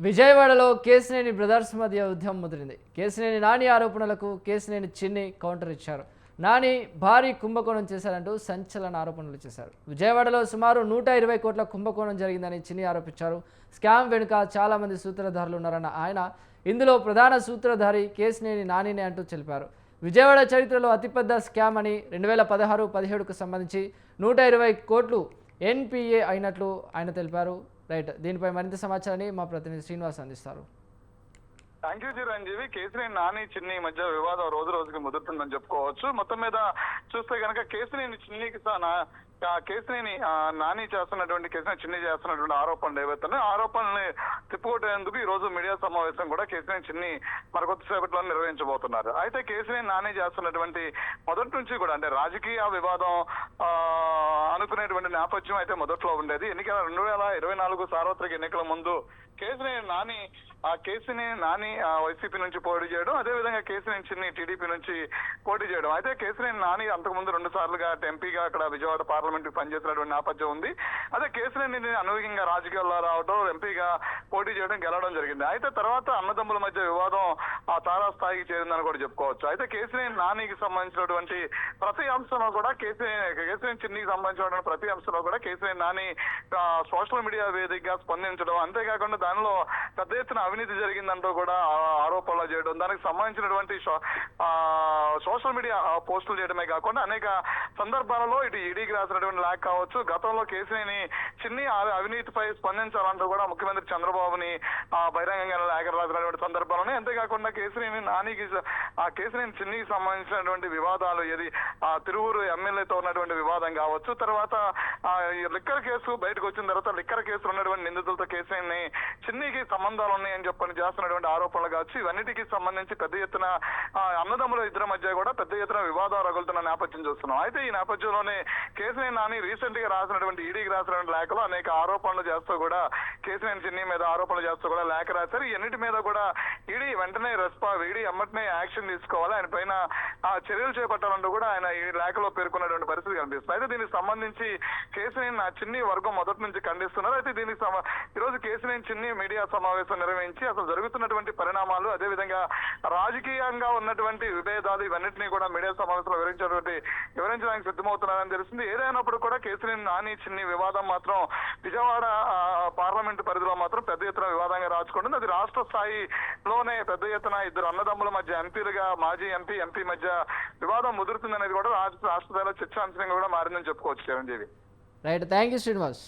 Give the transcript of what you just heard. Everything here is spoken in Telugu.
విజయవాడలో కేశినేని బ్రదర్స్ మధ్య యుద్ధం ముదిరింది. కేశినేని నాని ఆరోపణలకు కేశినేని చిన్ని కౌంటర్ ఇచ్చారు. నాని భారీ కుంభకోణం చేశారంటూ సంచలన ఆరోపణలు చేశారు. విజయవాడలో సుమారు 120 కోట్ల కుంభకోణం జరిగిందని చిన్ని ఆరోపించారు. స్కామ్ వెనుక చాలామంది సూత్రధారులు ఉన్నారన్న ఆయన ఇందులో ప్రధాన సూత్రధారి కేశినేని నానినే అంటూ తెలిపారు. విజయవాడ చరిత్రలో అతిపెద్ద స్కామ్ అని 2016-17కు సంబంధించి 120 కోట్లు ఎన్పిఏ అయినట్లు ఆయన తెలిపారు. రైట్, దీనిపై మరింత సమాచారాన్ని మా ప్రతినిధి శ్రీనివాస్ అందిస్తారు. Thank you Chiranjeevi. కేశినేని నాని చిన్ని మధ్య వివాదం రోజు రోజుకి ముదురుతుందని చెప్పుకోవచ్చు. మొత్తం మీద చూస్తే కనుక కేశినేని నాని చేస్తున్నటువంటి కేశినేని చిన్ని చేస్తున్నటువంటి ఆరోపణలు ఏవైతే ఆరోపణల్ని తిప్పుకొట్టేందుకు ఈ రోజు మీడియా సమావేశం కూడా కేశినేని చిన్ని మరికొద్దిసేపట్లో నిర్వహించబోతున్నారు. అయితే కేశినేని నాని చేస్తున్నటువంటి మొదటి నుంచి కూడా అంటే రాజకీయ వివాదం అనుకునేటువంటి నేపథ్యం అయితే మొదట్లో ఉండేది. ఎన్నికల 2024 సార్వత్రిక ఎన్నికల ముందు కేశినేని నాని వైసీపీ నుంచి పోటీ చేయడం, అదేవిధంగా కేశినేని చిన్ని టీడీపీ నుంచి పోటీ చేయడం. అయితే కేశినేని నాని అంతకుముందు 2 సార్లుగా ఎంపీగా అక్కడ విజయవాడ పార్లమెంట్ పనిచేసినటువంటి నేపథ్యం ఉంది. అదే కేశినేని అనూహ్యంగా రాజకీయాల్లో రావడం, ఎంపీగా పోటీ చేయడం, గెలవడం జరిగింది. అయితే తర్వాత అన్నదమ్ముల మధ్య వివాదం తారాస్థాయికి చేరిందని కూడా చెప్పుకోవచ్చు. అయితే కేశినేని నానికి సంబంధించినటువంటి ప్రతి అంశంలో కూడా కేశినేని చిన్నికి సంబంధించినటువంటి ప్రతి అంశంలో కూడా కేశినేని నాని సోషల్ మీడియా వేదికగా స్పందించడం, అంతేకాకుండా దానిలో పెద్ద ఎత్తున అవినీతి జరిగిందంటూ కూడా ఆరోపణలు చేయడం, దానికి సంబంధించినటువంటి సోషల్ మీడియా పోస్టులు చేయడమే కాకుండా అనేక సందర్భాలలో ఇటు ఈడీకి రాసినటువంటి లేఖ కావచ్చు, గతంలో కేశినేని చిన్ని అవినీతిపై స్పందించాలంటూ కూడా ముఖ్యమంత్రి చంద్రబాబుని బహిరంగంగా లేఖ రాసినటువంటి సందర్భాలని, అంతేకాకుండా కేశినేని చిన్నికి సంబంధించినటువంటి వివాదాలు ఏది తిరువురు ఎమ్మెల్యేతో ఉన్నటువంటి వివాదం కావచ్చు, తర్వాత లిక్కర్ కేసు బయటకు వచ్చిన తర్వాత లిక్కర్ కేసులో ఉన్నటువంటి నిందితులతో కేశినేని చిన్నికి సంబంధాలు ఉన్నాయని చెప్పని చేస్తున్నటువంటి ఆరోపణలు కావచ్చు, ఇవన్నిటికీ సంబంధించి పెద్ద ఎత్తున అన్నదమ్ముల ఇద్దరి మధ్య కూడా పెద్ద ఎత్తున వివాదం రగులుతున్న నేపథ్యం చూస్తున్నాం. అయితే ఈ నేపథ్యంలోనే కేశినేని నాని రీసెంట్ గా రాసినటువంటి ఈడీకి రాసినటువంటి లేఖలో అనేక ఆరోపణలు చేస్తూ కూడా కేశినేని చిన్ని మీద ఆరోపణలు చేస్తూ కూడా లేఖ రాశారు. ఈ అన్నిటి మీద కూడా ఈడీ వెంటనే ఈడీ ఎమ్మటనే యాక్షన్ తీసుకోవాలి, ఆయన పైన చర్యలు చేపట్టాలంటూ కూడా ఆయన ఈ లేఖలో పేర్కొన్నటువంటి పరిస్థితి కనిపిస్తుంది. అయితే దీనికి సంబంధించి కేశినేని చిన్ని వర్గం మొదటి నుంచి ఖండిస్తున్నారు. అయితే దీనికి ఈ రోజు కేశినేని చిన్ని మీడియా సమావేశం నిర్వహించి అసలు జరుగుతున్నటువంటి పరిణామాలు, అదేవిధంగా రాజకీయంగా ఉన్నటువంటి విభేదాలు ఇవన్నింటినీ కూడా మీడియా సమావేశంలో వివరించడానికి సిద్ధమవుతున్నారని తెలిసింది. ఏదైనప్పుడు కూడా కేశినేని నాని చిన్ని వివాదం మాత్రం విజయవాడ పార్లమెంటు పరిధిలో మాత్రం పెద్ద ఎత్తున వివాదంగా రాచుకుంటుంది. అది రాష్ట్ర స్థాయిలోనే పెద్ద ఎత్తున ఇద్దరు అన్నదమ్ముల మధ్య ఎంపీలుగా మాజీ ఎంపీ మధ్య వివాదం ముదురుతుందనేది కూడా రాష్ట్ర స్థాయిలో చర్చాంశంగా కూడా మారిందని చెప్పుకోవచ్చు Chiranjeevi. Right, thank you Srinivas.